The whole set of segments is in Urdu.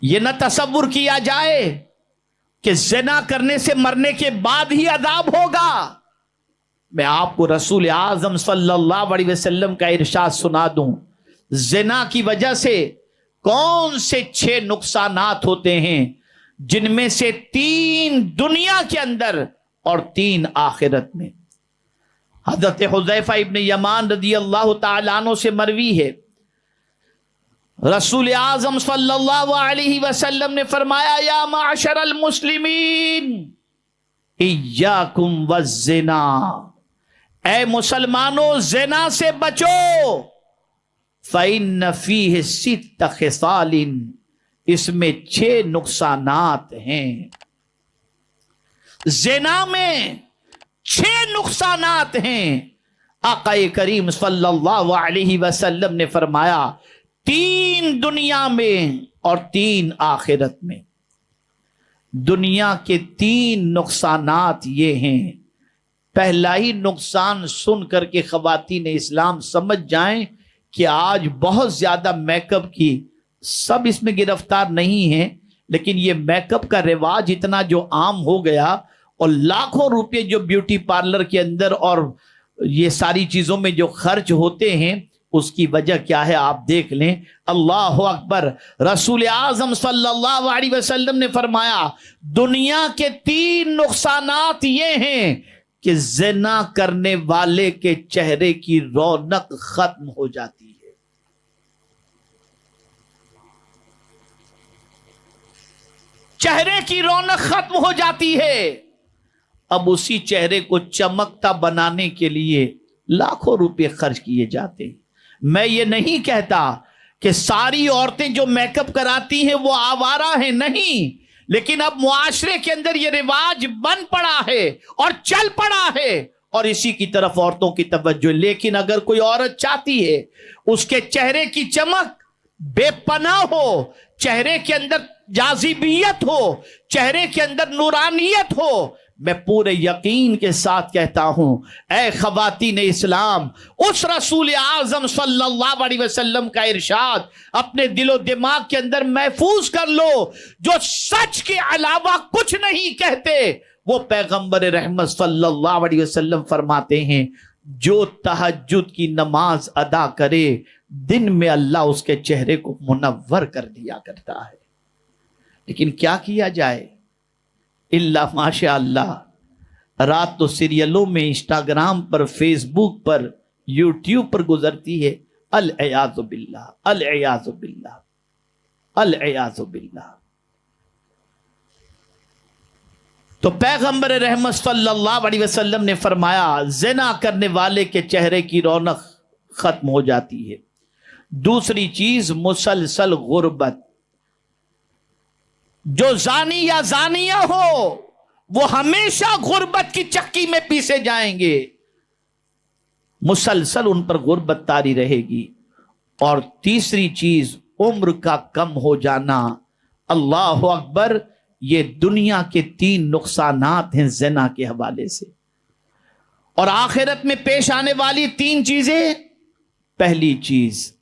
یہ نہ تصور کیا جائے کہ زنا کرنے سے مرنے کے بعد ہی عذاب ہوگا۔ میں آپ کو رسول اعظم صلی اللہ علیہ وسلم کا ارشاد سنا دوں، زنا کی وجہ سے کون سے 6 نقصانات ہوتے ہیں، جن میں سے 3 دنیا کے اندر اور 3 آخرت میں۔ حضرت حذیفہ ابن یمان رضی اللہ تعالیٰ عنہ سے مروی ہے، رسول اعظم صلی اللہ علیہ وسلم نے فرمایا، یا معشر المسلمین ایاکم والزنا، اے مسلمانوں زنا سے بچو، فإن فیہ 6 خصال، اس میں 6 نقصانات ہیں۔ زنا میں 6 نقصانات ہیں۔ آقا کریم صلی اللہ علیہ وسلم نے فرمایا 3 دنیا میں اور 3 آخرت میں۔ دنیا کے 3 نقصانات یہ ہیں۔ پہلا ہی نقصان سن کر کے خواتین اسلام سمجھ جائیں کہ آج بہت زیادہ میک اپ کی، سب اس میں گرفتار نہیں ہیں، لیکن یہ میک اپ کا رواج اتنا جو عام ہو گیا، اور لاکھوں روپے جو بیوٹی پارلر کے اندر اور یہ ساری چیزوں میں جو خرچ ہوتے ہیں، اس کی وجہ کیا ہے آپ دیکھ لیں۔ اللہ اکبر، رسول اعظم صلی اللہ علیہ وسلم نے فرمایا دنیا کے 3 نقصانات یہ ہیں کہ زنا کرنے والے کے چہرے کی رونق ختم ہو جاتی ہے۔ چہرے کی رونق ختم ہو جاتی ہے۔ اب اسی چہرے کو چمکتا بنانے کے لیے لاکھوں روپے خرچ کیے جاتے ہیں۔ میں یہ نہیں کہتا کہ ساری عورتیں جو میک اپ کراتی ہیں وہ آوارہ ہیں، نہیں، لیکن اب معاشرے کے اندر یہ رواج بن پڑا ہے اور چل پڑا ہے، اور اسی کی طرف عورتوں کی توجہ۔ لیکن اگر کوئی عورت چاہتی ہے اس کے چہرے کی چمک بے پناہ ہو، چہرے کے اندر جاذبیت ہو، چہرے کے اندر نورانیت ہو، میں پورے یقین کے ساتھ کہتا ہوں، اے خواتین اسلام، اس رسول اعظم صلی اللہ علیہ وسلم کا ارشاد اپنے دل و دماغ کے اندر محفوظ کر لو، جو سچ کے علاوہ کچھ نہیں کہتے۔ وہ پیغمبر رحمت صلی اللہ علیہ وسلم فرماتے ہیں، جو تہجد کی نماز ادا کرے دن میں اللہ اس کے چہرے کو منور کر دیا کرتا ہے۔ لیکن کیا کیا جائے؟ اللہ ماشاء اللہ، رات تو سیریلوں میں، انسٹاگرام پر، فیس بک پر، یوٹیوب پر گزرتی ہے۔ العیاذ باللہ، العیاذ باللہ، العیاذ باللہ۔ تو پیغمبر رحمت صلی اللہ علیہ وسلم نے فرمایا زنا کرنے والے کے چہرے کی رونق ختم ہو جاتی ہے۔ دوسری چیز مسلسل غربت۔ جو زانی یا زانیہ ہو وہ ہمیشہ غربت کی چکی میں پیسے جائیں گے، مسلسل ان پر غربت طاری رہے گی۔ اور تیسری چیز عمر کا کم ہو جانا۔ اللہ اکبر، یہ دنیا کے 3 نقصانات ہیں زنا کے حوالے سے۔ اور آخرت میں پیش آنے والی 3 چیزیں، پہلی چیز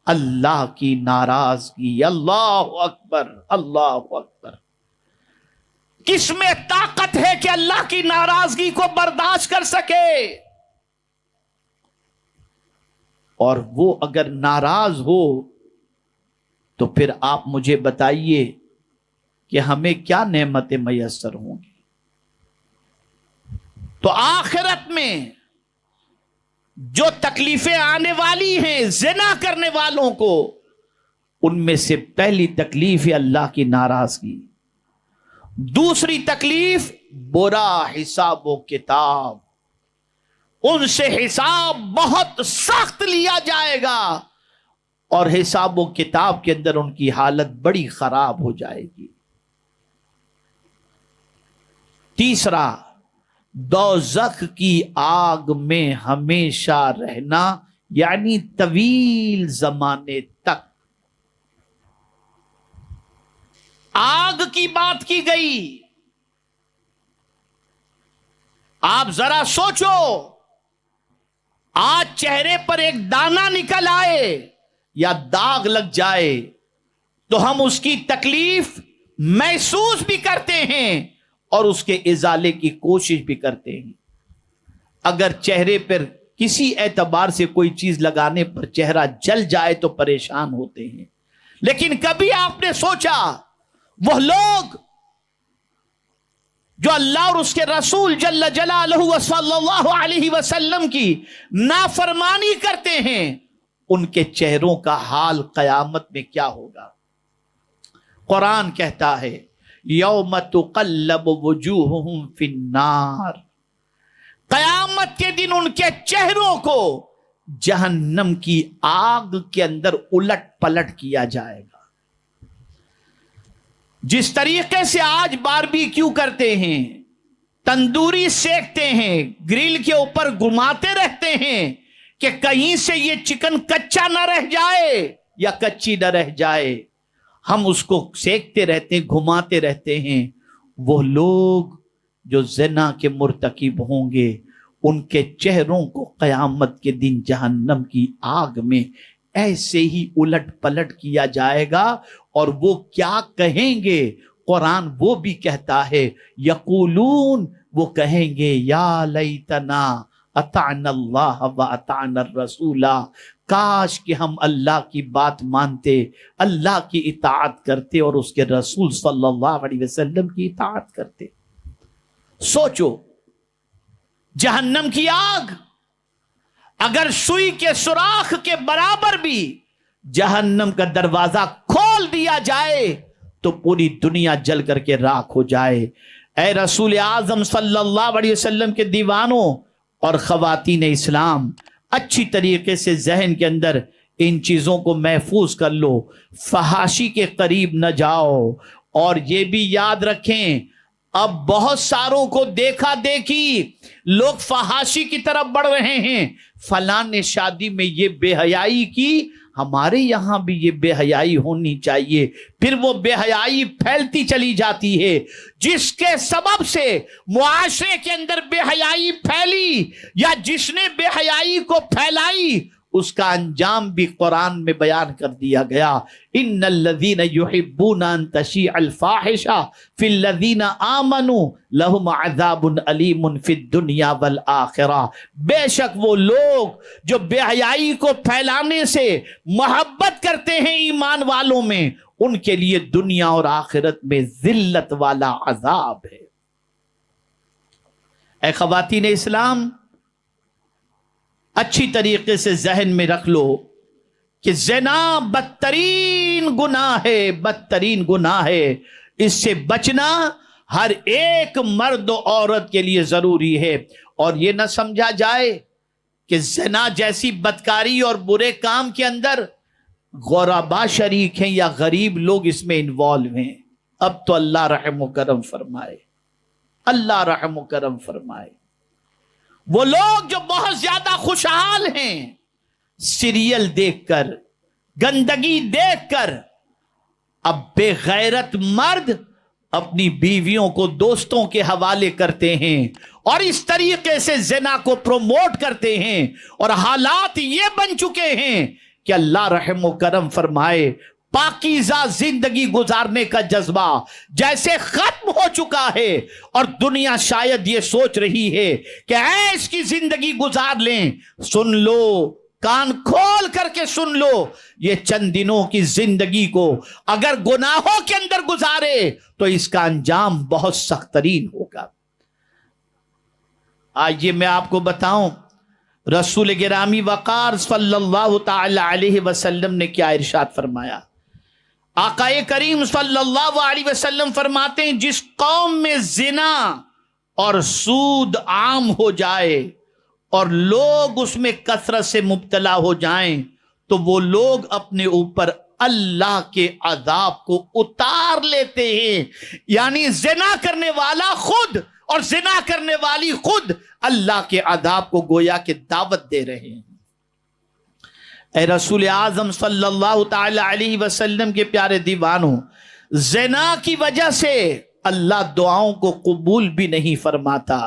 اللہ کی ناراضگی۔ اللہ اکبر، اللہ اکبر۔ کس میں طاقت ہے کہ اللہ کی ناراضگی کو برداشت کر سکے؟ اور وہ اگر ناراض ہو تو پھر آپ مجھے بتائیے کہ ہمیں کیا نعمتیں میسر ہوں گی۔ تو آخرت میں جو تکلیفیں آنے والی ہیں زنا کرنے والوں کو، ان میں سے پہلی تکلیف ہے اللہ کی ناراضگی۔ دوسری تکلیف برا حساب و کتاب، ان سے حساب بہت سخت لیا جائے گا، اور حساب و کتاب کے اندر ان کی حالت بڑی خراب ہو جائے گی۔ تیسرا، دوزخ کی آگ میں ہمیشہ رہنا، یعنی طویل زمانے تک۔ آگ کی بات کی گئی، آپ ذرا سوچو، آج چہرے پر ایک دانہ نکل آئے یا داغ لگ جائے تو ہم اس کی تکلیف محسوس بھی کرتے ہیں اور اس کے ازالے کی کوشش بھی کرتے ہیں. اگر چہرے پر کسی اعتبار سے کوئی چیز لگانے پر چہرہ جل جائے تو پریشان ہوتے ہیں، لیکن کبھی آپ نے سوچا وہ لوگ جو اللہ اور اس کے رسول جل جلالہ صلی اللہ علیہ وسلم کی نافرمانی کرتے ہیں، ان کے چہروں کا حال قیامت میں کیا ہوگا؟ قرآن کہتا ہے یوم تقلب وجوہہم فی النار، قیامت کے دن ان کے چہروں کو جہنم کی آگ کے اندر الٹ پلٹ کیا جائے گا. جس طریقے سے آج باربیکیو کرتے ہیں، تندوری سیکتے ہیں، گرل کے اوپر گھماتے رہتے ہیں کہ کہیں سے یہ چکن کچا نہ رہ جائے یا کچی نہ رہ جائے، ہم اس کو سیکتے رہتے ہیں، گھماتے رہتے ہیں. وہ لوگ جو زنا کے مرتکب ہوں گے ان کے چہروں کو قیامت کے دن جہنم کی آگ میں ایسے ہی الٹ پلٹ کیا جائے گا، اور وہ کیا کہیں گے؟ قرآن وہ بھی کہتا ہے یقولون، وہ کہیں گے یا لیتنا اطعنا اللہ و اطعنا الرسول، کاش کہ ہم اللہ کی بات مانتے، اللہ کی اطاعت کرتے اور اس کے رسول صلی اللہ علیہ وسلم کی اطاعت کرتے. سوچو، جہنم کی آگ اگر سوئی کے سوراخ کے برابر بھی جہنم کا دروازہ کھول دیا جائے تو پوری دنیا جل کر کے راکھ ہو جائے. اے رسول اعظم صلی اللہ علیہ وسلم کے دیوانوں اور خواتین اسلام، اچھی طریقے سے ذہن کے اندر ان چیزوں کو محفوظ کر لو، فحاشی کے قریب نہ جاؤ، اور یہ بھی یاد رکھیں اب بہت ساروں کو دیکھا دیکھی لوگ فحاشی کی طرف بڑھ رہے ہیں. فلاں نے شادی میں یہ بے حیائی کی، ہمارے یہاں بھی یہ بے حیائی ہونی چاہیے. پھر وہ بے حیائی پھیلتی چلی جاتی ہے، جس کے سبب سے معاشرے کے اندر بے حیائی پھیلی یا جس نے بے حیائی کو پھیلائی اس کا انجام بھی قرآن میں بیان کر دیا گیا. ان الذین یحبون ان تشیع الفاحشہ فی الذین آمنوا لہم عذاب علیم فی الدنیا والآخرہ، بے شک وہ لوگ جو بے حیائی کو پھیلانے سے محبت کرتے ہیں ایمان والوں میں، ان کے لیے دنیا اور آخرت میں ذلت والا عذاب ہے. اے خواتین اسلام، اچھی طریقے سے ذہن میں رکھ لو کہ زنا بدترین گناہ ہے، بدترین گناہ ہے. اس سے بچنا ہر ایک مرد و عورت کے لیے ضروری ہے. اور یہ نہ سمجھا جائے کہ زنا جیسی بدکاری اور برے کام کے اندر غربا شریک ہیں یا غریب لوگ اس میں انوالو ہیں. اب تو اللہ رحم و کرم فرمائے، اللہ رحم و کرم فرمائے. وہ لوگ جو بہت زیادہ خوشحال ہیں سیریل دیکھ کر، گندگی دیکھ کر، اب بے غیرت مرد اپنی بیویوں کو دوستوں کے حوالے کرتے ہیں اور اس طریقے سے زنا کو پروموٹ کرتے ہیں، اور حالات یہ بن چکے ہیں کہ اللہ رحم و کرم فرمائے پاکیزہ زندگی گزارنے کا جذبہ جیسے ختم ہو چکا ہے، اور دنیا شاید یہ سوچ رہی ہے کہ ایس کی زندگی گزار لیں. سن لو، کان کھول کر کے سن لو، یہ چند دنوں کی زندگی کو اگر گناہوں کے اندر گزارے تو اس کا انجام بہت سخت ترین ہوگا. آئیے میں آپ کو بتاؤں رسول گرامی وقار صلی اللہ تعالی علیہ وسلم نے کیا ارشاد فرمایا. آقا کریم صلی اللہ علیہ وسلم فرماتے ہیں جس قوم میں زنا اور سود عام ہو جائے اور لوگ اس میں کثرت سے مبتلا ہو جائیں تو وہ لوگ اپنے اوپر اللہ کے عذاب کو اتار لیتے ہیں. یعنی زنا کرنے والا خود اور زنا کرنے والی خود اللہ کے عذاب کو گویا کہ دعوت دے رہے ہیں. اے رسول اعظم صلی اللہ تعالی علیہ وسلم کے پیارے دیوانوں، زنا کی وجہ سے اللہ دعاؤں کو قبول بھی نہیں فرماتا۔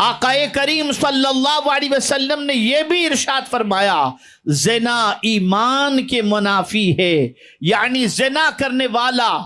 آقائے کریم صلی اللہ علیہ وسلم نے یہ بھی ارشاد فرمایا، زنا ایمان کے منافی ہے، یعنی زنا کرنے والا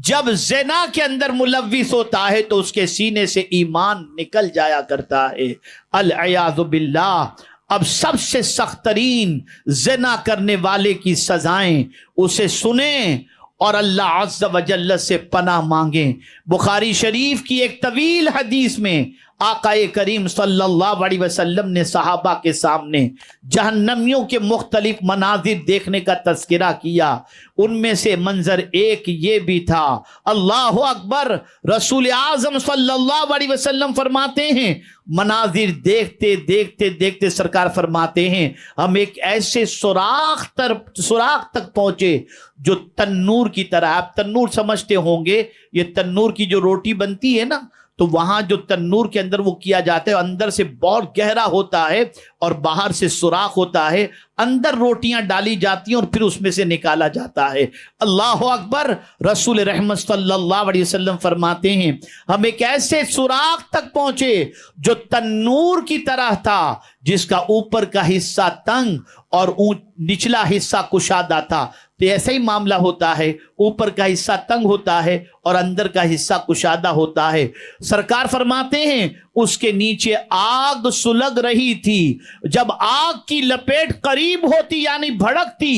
جب زنا کے اندر ملوث ہوتا ہے تو اس کے سینے سے ایمان نکل جایا کرتا ہے، العیاذ باللہ۔ اب سب سے سخت ترین زنا کرنے والے کی سزائیں اسے سنیں اور اللہ عز و جل سے پناہ مانگیں۔ بخاری شریف کی ایک طویل حدیث میں آقا کریم صلی اللہ علیہ وسلم نے صحابہ کے سامنے جہنمیوں کے مختلف مناظر دیکھنے کا تذکرہ کیا۔ ان میں سے منظر ایک یہ بھی تھا، اللہ اکبر، رسول اعظم صلی اللہ علیہ وسلم فرماتے ہیں، مناظر دیکھتے دیکھتے دیکھتے سرکار فرماتے ہیں ہم ایک ایسے سوراخ تک پہنچے جو تنور کی طرح، آپ تنور سمجھتے ہوں گے، یہ تنور کی جو روٹی بنتی ہے نا، تو وہاں جو تنور کے اندر وہ کیا جاتا ہے، اندر سے بہت گہرا ہوتا ہے اور باہر سے سوراخ ہوتا ہے، اندر روٹیاں ڈالی جاتی ہیں اور پھر اس میں سے نکالا جاتا ہے۔ اللہ اکبر، رسول رحمت صلی اللہ علیہ وسلم فرماتے ہیں ہم ایک ایسے سوراخ تک پہنچے جو تنور کی طرح تھا، جس کا اوپر کا حصہ تنگ اور نچلا حصہ کشادہ تھا۔ تو ایسا ہی معاملہ ہوتا ہے، اوپر کا حصہ تنگ ہوتا ہے اور اندر کا حصہ کشادہ ہوتا ہے۔ سرکار فرماتے ہیں اس کے نیچے آگ سلگ رہی تھی، جب آگ کی لپیٹ قریب ہوتی یعنی بھڑکتی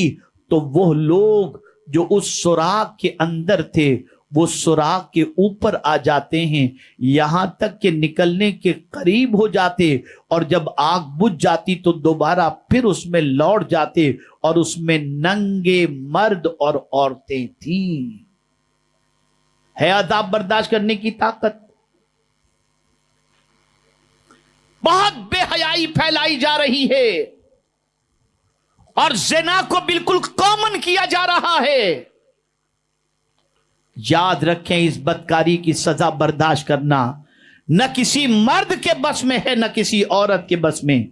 تو وہ لوگ جو اس سوراخ کے اندر تھے وہ سوراخ کے اوپر آ جاتے ہیں، یہاں تک کہ نکلنے کے قریب ہو جاتے، اور جب آگ بجھ جاتی تو دوبارہ پھر اس میں لوٹ جاتے، اور اس میں ننگے مرد اور عورتیں تھیں۔ ہے عذاب برداشت کرنے کی طاقت؟ بہت بے حیائی پھیلائی جا رہی ہے اور زنا کو بالکل کامن کیا جا رہا ہے۔ یاد رکھیں، اس بدکاری کی سزا برداشت کرنا نہ کسی مرد کے بس میں ہے نہ کسی عورت کے بس میں۔